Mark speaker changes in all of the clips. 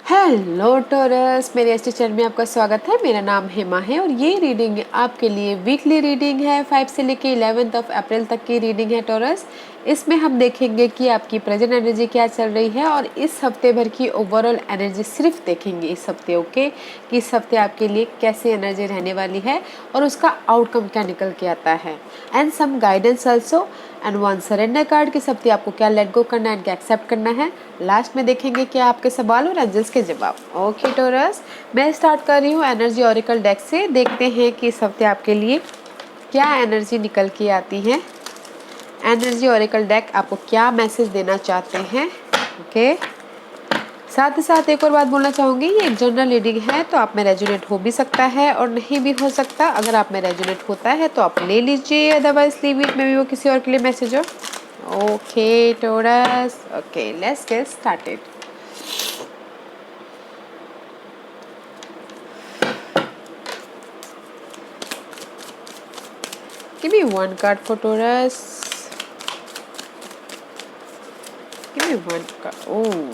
Speaker 1: Hello taurus, मेरे S channel में आपका स्वागत है। मेरा नाम हेमा है और ये रीडिंग आपके लिए वीकली रीडिंग है। 5 से लेके 11 अप्रैल तक की रीडिंग है टॉरस। इसमें हम देखेंगे कि आपकी प्रेजेंट एनर्जी क्या चल रही है और इस हफ्ते भर की ओवरऑल एनर्जी सिर्फ देखेंगे इस हफ्ते, ओके, कि इस हफ्ते आपके लिए कैसी एनर्जी रहने वाली है और उसका आउटकम क्या निकल के आता है। And some guidance also and one surrender card कि सब आपको क्या लेट गो करना है, क्या एक्सेप्ट करना है। लास्ट में देखेंगे क्या आपके सवाल और एंजल्स के जवाब। ओके टॉरस, मैं स्टार्ट कर रही हूँ एनर्जी ऑरिकल डेक से। देखते हैं कि इस हफ्ते आपके लिए क्या एनर्जी निकल के आती है। एनर्जी ऑरिकल डेक आपको क्या मैसेज देना चाहते हैं। ओके, साथ ही साथ एक और बात बोलना चाहूँगी, ये एक जनरल रीडिंग है तो आप में रेजोनेट हो भी सकता है और नहीं भी हो सकता। अगर आप में रेजोनेट होता है तो आप ले लीजिए, otherwise leave it, may be वो किसी और के लिए मैसेज हो। Okay taurus, okay let's get started. Give me one card for Taurus. Give me one card. Oh,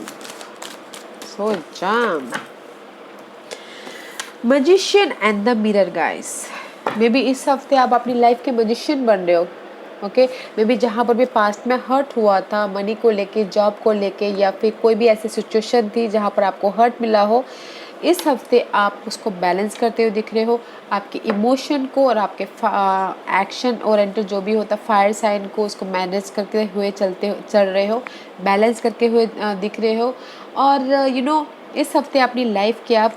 Speaker 1: so jam. Magician and the Mirror, guys. May be इस हफ्ते आप अपनी लाइफ के मजिशियन बन रहे हो। ओके, मे बी जहाँ पर भी पास्ट में हर्ट हुआ था मनी को लेके, जॉब को लेके, या फिर कोई भी ऐसी सिचुएशन थी जहाँ पर आपको हर्ट मिला हो, इस हफ्ते आप उसको बैलेंस करते हुए दिख रहे हो। आपके इमोशन को और आपके एक्शन ओरिएंटेड जो भी होता है फायर साइन को, उसको मैनेज करते हुए चल रहे हो, बैलेंस करके हुए दिख रहे हो। और इस हफ्ते अपनी लाइफ के आप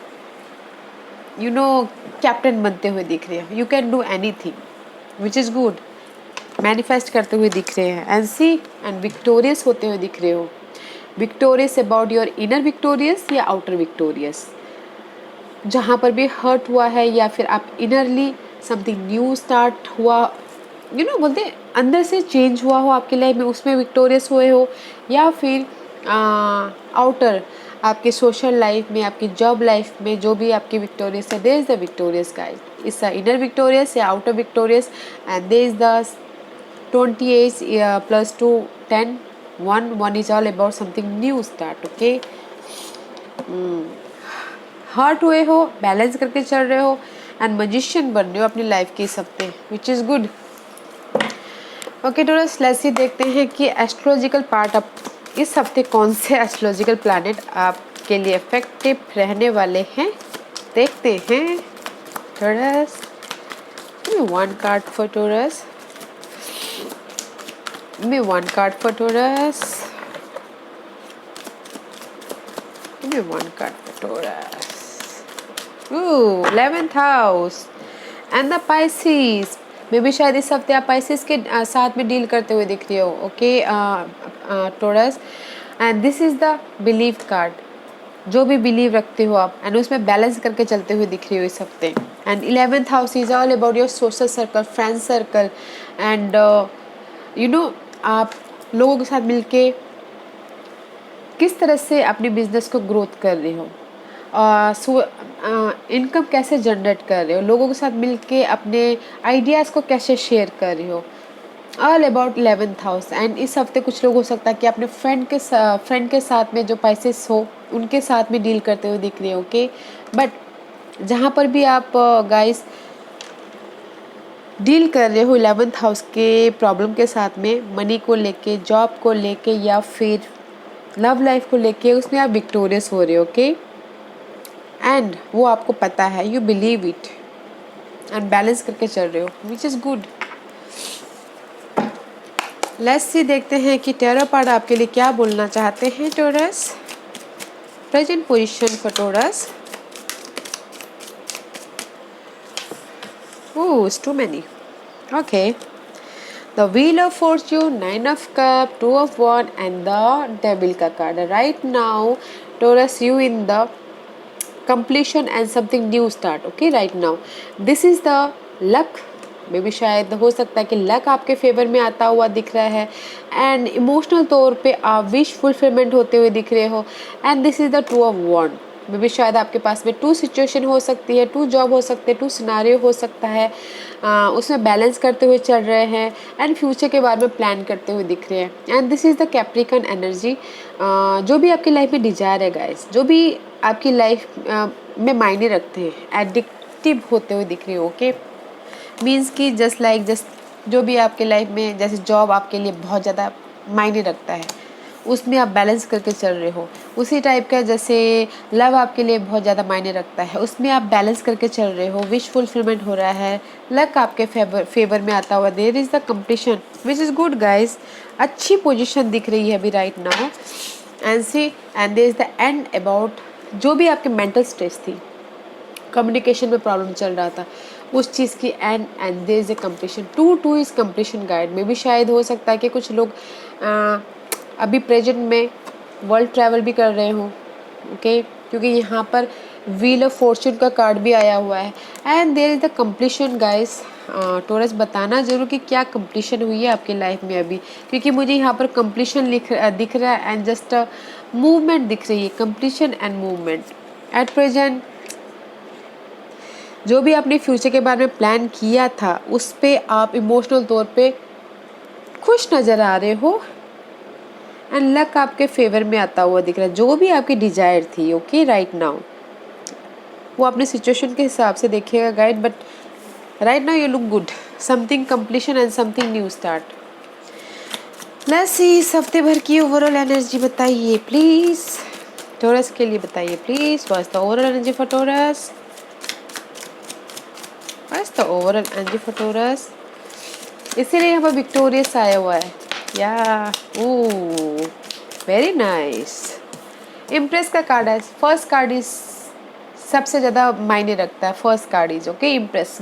Speaker 1: कैप्टन बनते हुए दिख रहे हो। You can do anything which is good. Manifest करते हुए दिख रहे हैं एंड सी एंड विक्टोरियस होते हुए दिख रहे हो। Victorious about your inner victorious या आउटर विक्टोरियस। जहाँ पर भी हर्ट हुआ है या फिर आप इनरली समथिंग न्यू स्टार्ट हुआ, बोलते अंदर से चेंज हुआ हो आपकी लाइफ में, उसमें विक्टोरियस हुए हो, या फिर आउटर आपके सोशल लाइफ में, आपकी जॉब लाइफ में जो भी आपकी विक्टोरियस है, there is the victorious guys. इस इनर विक्टोरियस या outer victorious and there is the 28 plus 2 10 1 is all about something new start. Okay, hurt हुए हो, बैलेंस करके चल रहे हो एंड मजिशियन बन रहे हो अपनी लाइफ के इस हफ्ते, विच is good. Okay taurus, let's see देखते हैं कि एस्ट्रोलॉजिकल पार्ट अब इस हफ्ते कौन से एस्ट्रोलॉजिकल प्लैनेट आपके लिए इफेक्टिव रहने वाले हैं। देखते हैं taurus. One card for taurus. Give me one card for Taurus. Give me one card for Taurus. Ooh, 11th house and the Pisces. May be शायद इस हफ्ते आप Pisces के साथ में डील करते हुए दिख रही हो। Okay taurus, and this is the believe card. जो भी बिलीव रखते हो आप एंड उसमें बैलेंस करके चलते हुए दिख रही हो इस हफ्ते। And 11th house is all about your social circle, friend circle and आप लोगों के साथ मिलके किस तरह से अपने बिजनेस को ग्रोथ कर रहे हो, इनकम कैसे जनरेट कर रहे हो, लोगों के साथ मिलके अपने आइडियाज़ को कैसे शेयर कर रहे हो। All about 11th house. And इस हफ्ते कुछ लोग हो सकता है कि अपने फ्रेंड के साथ में जो Pisces हो उनके साथ में डील करते हुए दिख रहे हो। ओके, बट जहाँ पर भी आप गाइस डील कर रहे हो 11th हाउस के प्रॉब्लम के साथ में, मनी को लेके, जॉब को लेके या फिर लव लाइफ को लेके, उसमें आप विक्टोरियस हो रहे हो। ओके, एंड वो आपको पता है, you believe it and balance करके चल रहे हो, which is good. Let's see देखते हैं कि टैरो कार्ड आपके लिए क्या बोलना चाहते हैं taurus. Present position for taurus. Oh, it's too many. Okay. The Wheel of Fortune, 9 of Cups, 2 of Wands, and the Devil का card. Right now, Taurus, you in the completion and something new start. Okay, right now. This is the luck. May be शायद हो सकता है कि luck आपके favour में आता हुआ दिख रहा है एंड इमोशनल तौर पे आप विश फुलफिलमेंट होते हुए दिख रहे हो। And this is the 2 of Wands. मे भी शायद आपके पास में 2 सिचुएशन हो सकती है, 2 जॉब हो सकते हैं, 2 सिनारियो हो सकता है, उसमें बैलेंस करते हुए चल रहे हैं एंड फ्यूचर के बारे में प्लान करते हुए दिख रहे हैं। And this is the Capricorn energy. जो भी आपकी लाइफ में डिजायर है गाइस, जो भी आपकी लाइफ में मायने रखते हैं, एडिक्टिव होते हुए दिख रहे हो। ओके, मीन्स कि जस्ट जो भी आपके लाइफ में, जैसे जॉब आपके लिए बहुत ज़्यादा मायने रखता है, उसमें आप बैलेंस करके चल रहे हो। उसी टाइप का जैसे लव आपके लिए बहुत ज़्यादा मायने रखता है, उसमें आप बैलेंस करके चल रहे हो, विश फुलफिलमेंट हो रहा है, लक आपके फेवर में आता हुआ। There is the competition which is good guys. अच्छी पोजिशन दिख रही है अभी right now. And there is the end about जो भी आपके मेंटल स्ट्रेस थी, कम्युनिकेशन में प्रॉब्लम चल रहा था, उस चीज़ की and there is a completion. To is completion guide में भी शायद हो सकता है कि कुछ लोग अभी प्रेजेंट में वर्ल्ड ट्रैवल भी कर रहे हों। ओके, क्योंकि यहाँ पर व्हील ऑफ फॉर्चून का कार्ड भी आया हुआ है and there is the completion guys. Taurus बताना जरूर कि क्या कंप्लीशन हुई है आपकी लाइफ में अभी, क्योंकि मुझे यहाँ पर कंप्लीशन दिख रहा है एंड जस्ट मूवमेंट दिख रही है, completion and movement at present. जो भी आपने फ्यूचर के बारे में प्लान किया था, उस पे आप इमोशनल तौर पे खुश नज़र आ रहे हो एंड लक आपके फेवर में आता हुआ दिख रहा है। जो भी आपकी डिजायर थी, ओके राइट नाउ, वो अपने सिचुएशन के हिसाब से देखिएगा guide, but right now you look good, something completion and something new start. Let's see इस हफ्ते भर की ओवरऑल एनर्जी बताइए प्लीज, टॉरस के लिए बताइए please. What is the overall energy for taurus? What is the overall energy for taurus? इसीलिए यहाँ पर विक्टोरियस आया हुआ है। या ओह वेरी नाइस। इम्प्रेस का कार्ड है। फर्स्ट कार्ड इज सबसे ज़्यादा मायने रखता है। First card is okay impress.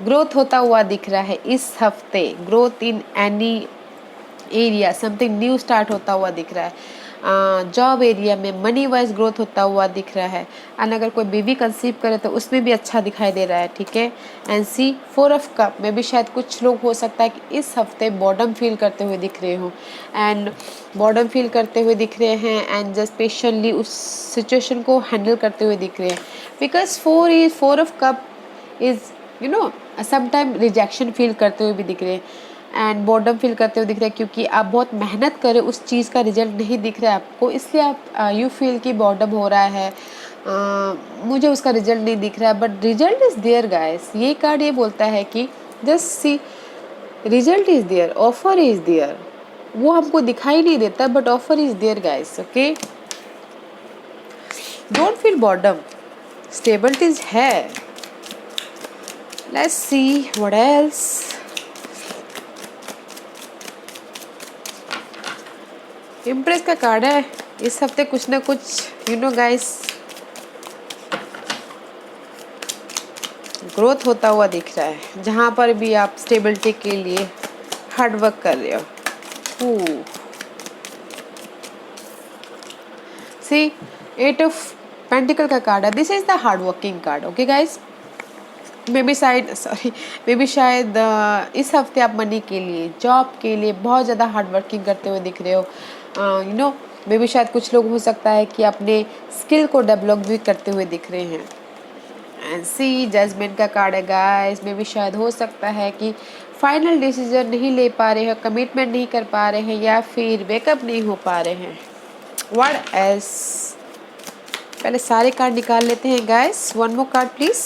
Speaker 1: Growth होता हुआ दिख रहा है इस हफ्ते। Growth in any area, something new start होता हुआ दिख रहा है। जॉब एरिया में मनी वाइज ग्रोथ होता हुआ दिख रहा है। एंड अगर कोई बेबी कंसीव करे तो उसमें भी अच्छा दिखाई दे रहा है। ठीक है। एंड सी 4 ऑफ कप में भी शायद कुछ लोग हो सकता है कि इस हफ्ते बॉर्डम फील करते हुए दिख रहे हो एंड बॉर्डम फील करते हुए दिख रहे हैं एंड जस्ट पेशेंटली उस सिचुएशन को हैंडल करते हुए दिख रहे हैं। Because 4 of cup is you know sometime rejection feel करते हुए भी दिख रहे हैं एंड बॉर्डम फील करते हुए दिख रहा है, क्योंकि आप बहुत मेहनत करें, उस चीज़ का रिजल्ट नहीं दिख रहा है आपको, इसलिए आप यू फील कि बॉर्डम हो रहा है, मुझे उसका रिजल्ट नहीं दिख रहा है। But result is there guys. ये कार्ड ये बोलता है कि just see result is there, offer is there. वो हमको दिखाई नहीं देता but offer is there guys. Okay, don't feel boredom, stabilities है। Let's see what else. Empress का कार्ड है। इस हफ्ते कुछ ना कुछ यू नो गाइस ग्रोथ होता हुआ दिख रहा है, जहाँ पर भी आप स्टेबिलिटी के लिए हार्ड वर्क कर रहे हो। सी 8 ऑफ पेंटिकल का कार्ड है। This is the hard working card. Okay guys, may be शायद इस हफ्ते आप मनी के लिए, जॉब के लिए बहुत ज़्यादा हार्ड वर्किंग करते हुए दिख रहे हो। यू नो मे बी शायद कुछ लोग हो सकता है कि अपने स्किल को डेवलप भी करते हुए दिख रहे हैं। एंड सी जजमेंट का कार्ड है गाइस। मे बी शायद हो सकता है कि फाइनल डिसीजन नहीं ले पा रहे हैं, कमिटमेंट नहीं कर पा रहे हैं या फिर वेकअप नहीं हो पा रहे हैं। What else? पहले सारे कार्ड निकाल लेते हैं guys. One more card please.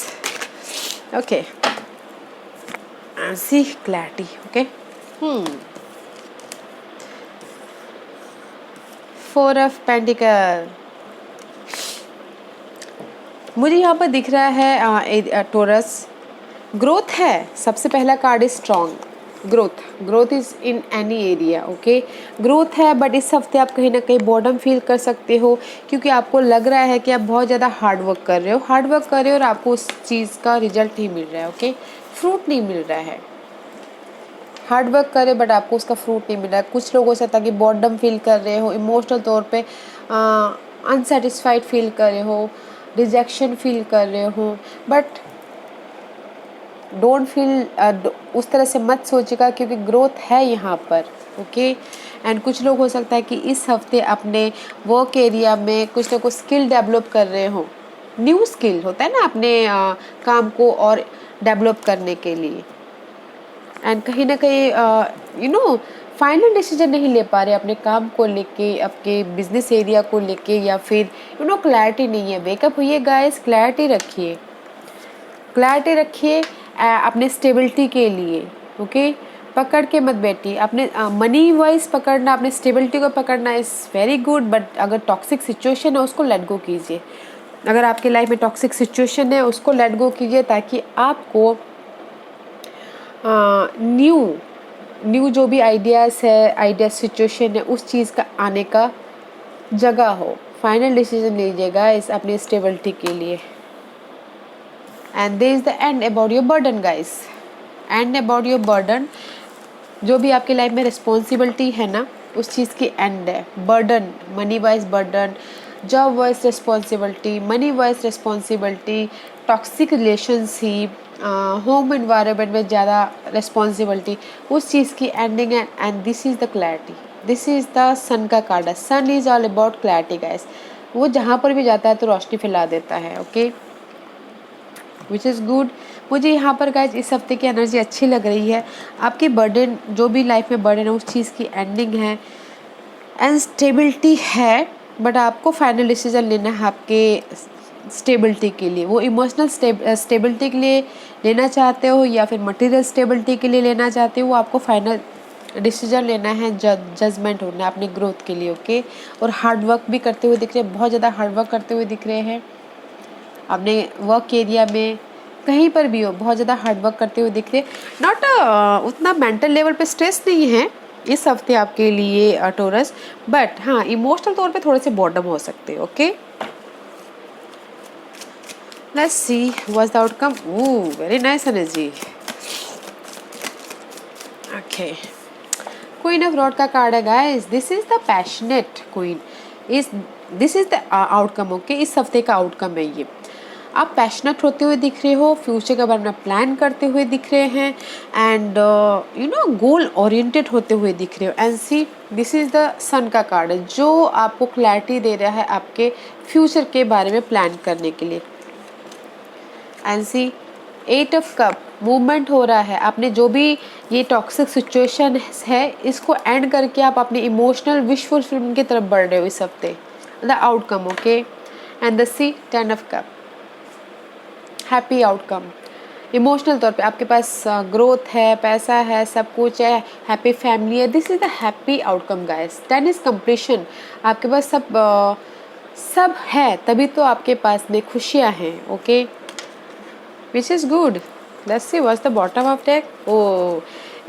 Speaker 1: Okay, see clarity. Okay, 4 of pentacle मुझे यहाँ पर दिख रहा है। टोरस ग्रोथ है। सबसे पहला card is strong growth is in any area. Okay, growth है, बट इस हफ्ते आप कहीं ना कहीं बॉर्डम फील कर सकते हो, क्योंकि आपको लग रहा है कि आप बहुत ज़्यादा हार्ड वर्क कर रहे हो और आपको उस चीज़ का रिजल्ट नहीं मिल रहा है। ओके, फ्रूट नहीं मिल रहा है। हार्ड वर्क करे बट आपको उसका फ्रूट नहीं मिल रहा है। कुछ लोगों से ताकि बॉर्डम फील कर रहे हो, इमोशनल तौर पे अनसेटिस्फाइड फील कर रहे हो, रिजेक्शन फील कर रहे हो, बट डोंट फील उस तरह से मत सोचिएगा, क्योंकि ग्रोथ है यहाँ पर। ओके, एंड कुछ लोग हो सकता है कि इस हफ्ते अपने वर्क एरिया में कुछ ना कुछ स्किल डेवलप कर रहे हो, न्यू स्किल होता है ना अपने काम को और डेवलप करने के लिए। एंड कहीं ना कहीं फाइनल डिसीजन नहीं ले पा रहे अपने काम को लेके, आपके बिजनेस एरिया को लेके, या फिर क्लैरिटी नहीं है। वेकअप हुई है गाइस, क्लैरिटी रखिए, क्लैरिटी रखिए अपने स्टेबिलिटी के लिए। ओके, पकड़ के मत बैठिए, अपने मनी वाइज पकड़ना, अपने स्टेबिलिटी को पकड़ना इज़ वेरी गुड, बट अगर टॉक्सिक सिचुएशन है उसको लेट गो कीजिए। अगर आपके लाइफ में टॉक्सिक सिचुएशन है उसको लेट गो कीजिए, ताकि आपको न्यू जो भी आइडिया सिचुएशन है उस चीज़ का आने का जगह हो। फाइनल डिसीजन लीजिएगा इस अपनी स्टेबिलिटी के लिए। And this is the end about your burden guys, and about your burden. जो भी आपकी लाइफ में रिस्पॉन्सिबिलिटी है ना उस चीज़ की एंड है। Burden, money wise burden, job wise responsibility, money wise responsibility, toxic relationship, home environment में ज़्यादा रिस्पॉन्सिबिलिटी, उस चीज़ की एंडिंग है। And this is the clarity, this is the sun का कार्ड है। Sun is all about clarity guys, वो जहाँ पर भी जाता है तो रोशनी फैला देता है। Okay, which is good. मुझे यहाँ पर गाइज इस हफ्ते की एनर्जी अच्छी लग रही है। आपकी बर्डन, जो भी लाइफ में बर्डन है उस चीज़ की एंडिंग है एंड स्टेबिलिटी है, बट आपको फाइनल डिसीजन लेना है आपके स्टेबिलिटी के लिए। वो इमोशनल स्टेबिलिटी के लिए लेना चाहते हो या फिर मटेरियल स्टेबिलिटी के लिए लेना चाहते हो, वो आपको फाइनल डिसीजन लेना है, जजमेंट होना है अपनी ग्रोथ के लिए। ओके, और हार्ड वर्क भी करते हुए दिख रहे हैं, बहुत ज़्यादा हार्ड वर्क करते हुए दिख रहे हैं अपने वर्क एरिया में, कहीं पर भी हो बहुत ज़्यादा हार्ड वर्क करते हुए दिख रहे। नॉट उतना मेंटल लेवल पे स्ट्रेस नहीं है इस हफ्ते आपके लिए टोरस, बट हाँ इमोशनल तौर पे थोड़े से बॉर्डम हो सकते हैं। Okay, let's see what's the outcome. Oh, very nice energy. Okay, queen of rod का कार्ड है guys. This is the passionate queen, this is the outcome. Okay, इस हफ्ते का आउटकम है ये। आप पैशनेट होते हुए दिख रहे हो, फ्यूचर के बारे में प्लान करते हुए दिख रहे हैं, एंड गोल ओरिएंटेड होते हुए दिख रहे हो। And see, this is the sun का कार्ड है जो आपको क्लैरिटी दे रहा है आपके फ्यूचर के बारे में प्लान करने के लिए। And see, 8 of cup movement हो रहा है। आपने जो भी ये टॉक्सिक सिचुएशन है इसको एंड करके आप अपने इमोशनल विश फुलफिलमेंट की तरफ बढ़ रहे हो इस हफ्ते, the outcome. Okay, and the see, 10 of cup, happy outcome. Emotional तौर पे आपके पास ग्रोथ है, पैसा है, सब कुछ है, हैप्पी फैमिली है। This is the happy outcome guys. 10 is completion. आपके पास सब है, तभी तो आपके पास में खुशियाँ हैं। Okay, which is good. Let's see what's the bottom of deck. Oh,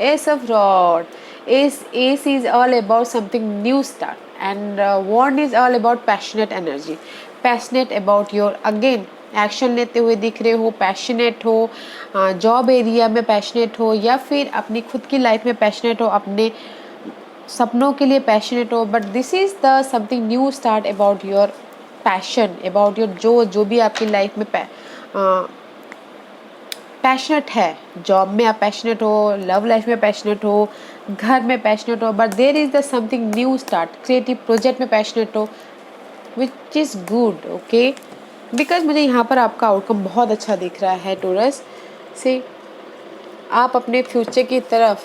Speaker 1: S of rod. Ace is all about something new start, and wand is all about passionate energy, passionate about your again action लेते हुए दिख रहे हो, passionate हो, job area में passionate हो, या फिर अपनी खुद की लाइफ में पैशनेट हो, अपने सपनों के लिए पैशनेट हो। But this is the something new start about your passion, about your जो भी आपकी लाइफ में पैशनेट है। जॉब में आप पैशनेट हो, लव लाइफ में पैशनेट हो, घर में पैशनेट हो, but there is the something new start, creative project में पैशनेट हो, which is good. Okay, because मुझे यहाँ पर आपका आउटकम बहुत अच्छा दिख रहा है टोरस से। आप अपने फ्यूचर की तरफ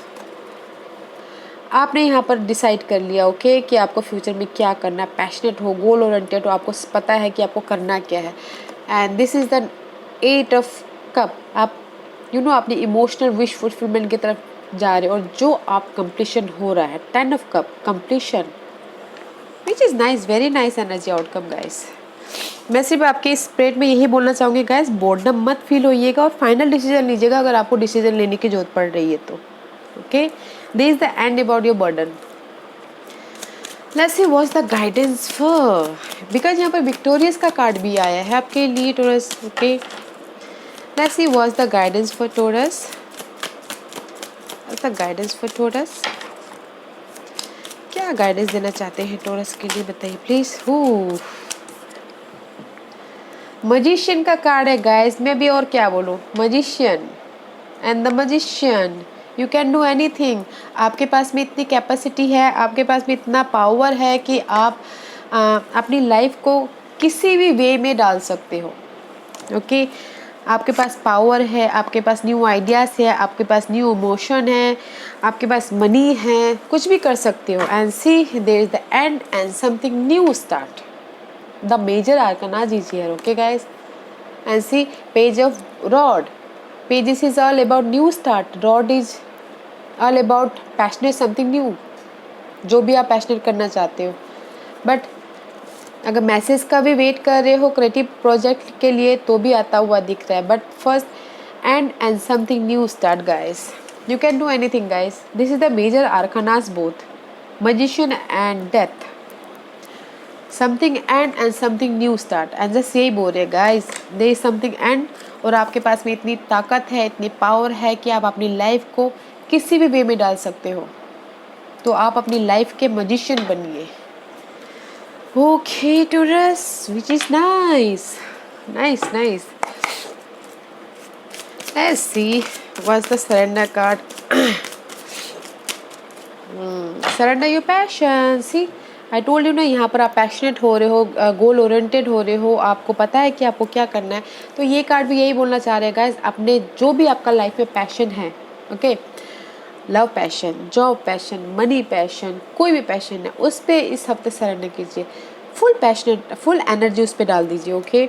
Speaker 1: आपने यहाँ पर डिसाइड कर लिया। ओके, कि आपको फ्यूचर में क्या करना है, पैशनेट हो, गोल ओरिएंटेड हो, आपको पता है कि आपको करना क्या है। And this is the 8 of cup. आप अपनी इमोशनल विश फुलफिलमेंट की तरफ जा रहे हो, और जो आप कंप्लीशन हो रहा है, 10 of cup completion, which is nice, very nice energy outcome guys. मैं सिर्फ आपके इस स्प्रेड में यही बोलना चाहूँगी गाइस, बोर्डम मत फील होइएगा और फाइनल डिसीजन लीजिएगा अगर आपको डिसीजन लेने की जरूरत पड़ रही है तो। Okay, this is the end about your burden. Let's see what's the guidance for, because यहाँ पर विक्टोरियस का कार्ड भी आया है आपके लिए Taurus. Okay, let's see what's the guidance for Taurus, the guidance for Taurus. क्या गाइडेंस देना चाहते हैं टोरस के लिए, बताइए प्लीज। मजिशियन का कार्ड है गाइस, मैं भी और क्या बोलूँ, magician and the magician. You can do anything. आपके पास में इतनी कैपेसिटी है, आपके पास में इतना पावर है कि आप अपनी लाइफ को किसी भी वे में डाल सकते हो। ओके आपके पास पावर है, आपके पास न्यू आइडियाज़ है, आपके पास न्यू इमोशन है, आपके पास मनी है, कुछ भी कर सकते हो। And see there is the end and something new start. The major arcanas is here. Okay guys, and see page of rod. Pages is all about new start, rod is all about passionate something new, जो भी आप passionate करना चाहते हो। But अगर message का भी wait कर रहे हो क्रिएटिव प्रोजेक्ट के लिए तो भी आता हुआ दिख रहा है। But first end something new start guys, you can do anything guys. This is the major arcanas both magician and death, something end something new start. And just यही बोल रहे guys, there is something end, और आपके पास में इतनी ताकत है, इतनी पावर है कि आप अपनी लाइफ को किसी भी वे में डाल सकते हो। तो आप अपनी लाइफ के मैजिशियन बनिए। Okay, Taurus, which is nice. Nice. Let's see what's the surrender card. Surrender your passion. See, I told you ना, यहाँ पर आप पैशनेट हो रहे हो, गोल ओरिएंटेड हो रहे हो, आपको पता है कि आपको क्या करना है। तो ये कार्ड भी यही बोलना चाह रहे हैं गाइस, अपने जो भी आपका लाइफ में पैशन है, okay, love passion, job passion, money passion, कोई भी पैशन है, उस पर इस हफ्ते सरेंडर कीजिए। फुल पैशनेट, फुल एनर्जी उस पर डाल दीजिए। ओके,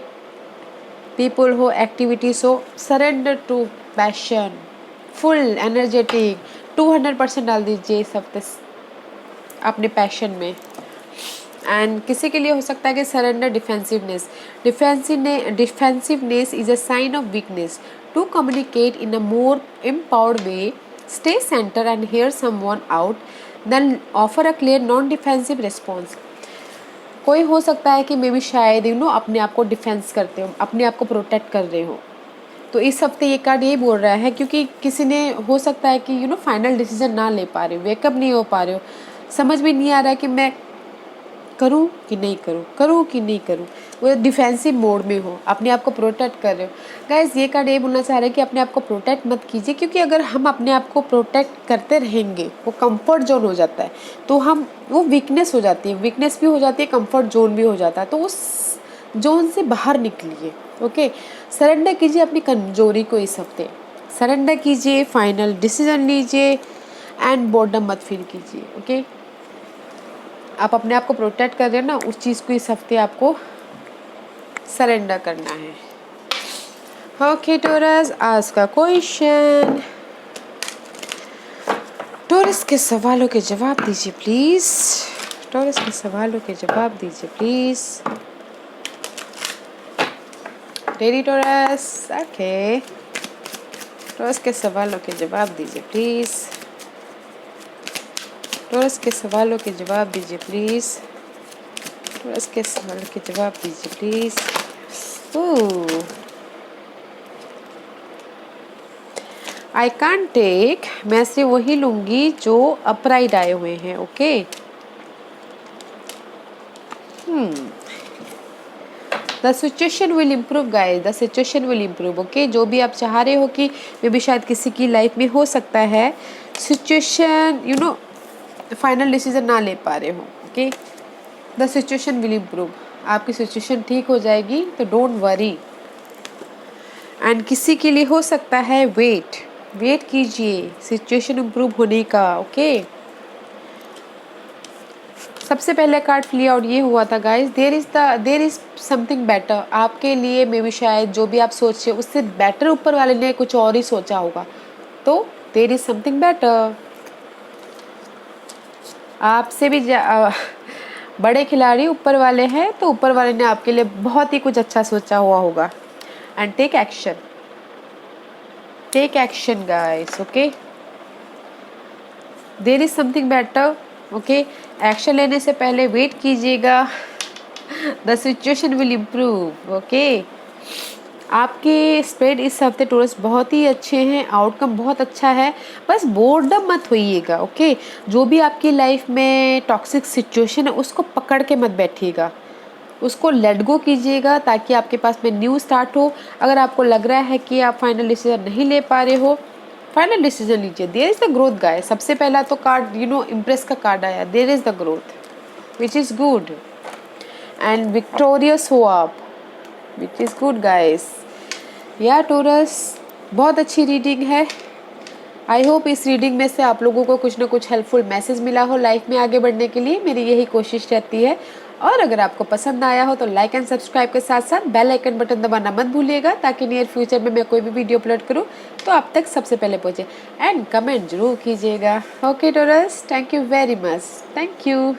Speaker 1: पीपल हो, एक्टिविटीज़ हो, surrender to passion, full energetic 200% डाल दीजिए इस हफ्ते अपने पैशन में। एंड किसी के लिए हो सकता है कि surrender defensiveness. Defensiveness is a sign of weakness. To communicate in a more empowered way, stay center and hear someone out, then offer a clear non-defensive response। कोई हो सकता है कि मे बी शायद अपने आप को डिफेंस करते हो, अपने आप को प्रोटेक्ट कर रहे हो। तो इस हफ्ते ये कार्ड यही बोल रहा है, क्योंकि किसी ने हो सकता है कि फाइनल डिसीजन ना ले पा रहे हो, वेकअप नहीं हो पा रहे हो, समझ में नहीं आ रहा है कि मैं करूं कि नहीं करूं, वो डिफेंसिव मोड में हो, अपने आप को प्रोटेक्ट कर रहे हो। गाइस ये कार्ड ये बोलना चाह रहे हैं कि अपने आप को प्रोटेक्ट मत कीजिए, क्योंकि अगर हम अपने आप को प्रोटेक्ट करते रहेंगे वो कंफर्ट जोन हो जाता है, तो वो वीकनेस हो जाती है, वीकनेस भी हो जाती है, कंफर्ट जोन भी हो जाता है। तो उस जोन से बाहर निकलिए। ओके, सरेंडर कीजिए अपनी कमजोरी को इस हफ्ते, सरेंडर कीजिए, फाइनल डिसीजन लीजिए एंड बोर्डम मत फील कीजिए। ओके, आप अपने आप को प्रोटेक्ट कर रहे हो ना, उस चीज़ को इस हफ्ते आपको सरेंडर करना है। ओके टॉरस, आज का क्वेश्चन, टॉरस के सवालों के जवाब दीजिए प्लीज। टॉरस के सवालों के जवाब दीजिए please. Ready taurus? Okay, taurus के सवालों के जवाब दीजिए प्लीज। टॉरस के सवालों के जवाब दीजिए प्लीज। टॉरस के सवालों के जवाब दीजिए प्लीज। आई कांट टेक, मैं से वही लूंगी जो अपराइट आए हुए हैं। Okay, the situation will improve guys, the situation will improve. Okay, जो भी आप चाह रहे हो कि मे भी शायद किसी की लाइफ में हो सकता है सिचुएशन, फाइनल डिसीजन ना ले पा रहे हो। Okay, the situation will improve, आपकी सिचुएशन ठीक हो जाएगी, तो डोंट वरी। एंड किसी के लिए हो सकता है वेट कीजिए सिचुएशन इम्प्रूव होने का। ओके, सबसे पहले कार्ड प्ले आउट ये हुआ था guys, there is something better. आपके लिए मे बी शायद जो भी आप सोच रहे हो उससे बेटर ऊपर वाले ने कुछ और ही सोचा होगा, तो देयर इज समथिंग बेटर। आपसे भी बड़े खिलाड़ी ऊपर वाले हैं, तो ऊपर वाले ने आपके लिए बहुत ही कुछ अच्छा सोचा हुआ होगा। And take action guys. Okay, there is something better. Okay, action लेने से पहले वेट कीजिएगा, the situation will improve. Okay, आपके स्प्रेड इस हफ्ते टॉरस बहुत ही अच्छे हैं, आउटकम बहुत अच्छा है, बस बोर्डम मत होइएगा। ओके, जो भी आपकी लाइफ में टॉक्सिक सिचुएशन है उसको पकड़ के मत बैठिएगा, उसको लेट गो कीजिएगा, ताकि आपके पास में न्यू स्टार्ट हो। अगर आपको लग रहा है कि आप फाइनल डिसीजन नहीं ले पा रहे हो, फाइनल डिसीजन लीजिए। There is the growth guys. सबसे पहला तो कार्ड इम्प्रेस का कार्ड आया, there is the growth which is good, and victorious हो आप, विच इज गुड गाइस। या टॉरस, बहुत अच्छी रीडिंग है। आई होप इस रीडिंग में से आप लोगों को कुछ ना कुछ हेल्पफुल मैसेज मिला हो लाइफ में आगे बढ़ने के लिए। मेरी यही कोशिश रहती है। और अगर आपको पसंद आया हो तो लाइक एंड सब्सक्राइब के साथ साथ बेल आइकन बटन दबाना मत भूलिएगा, ताकि नियर फ्यूचर में मैं कोई भी वीडियो अपलोड करूं तो आप तक सबसे पहले पहुंचे। एंड कमेंट जरूर कीजिएगा। Okay taurus, thank you very much, thank you.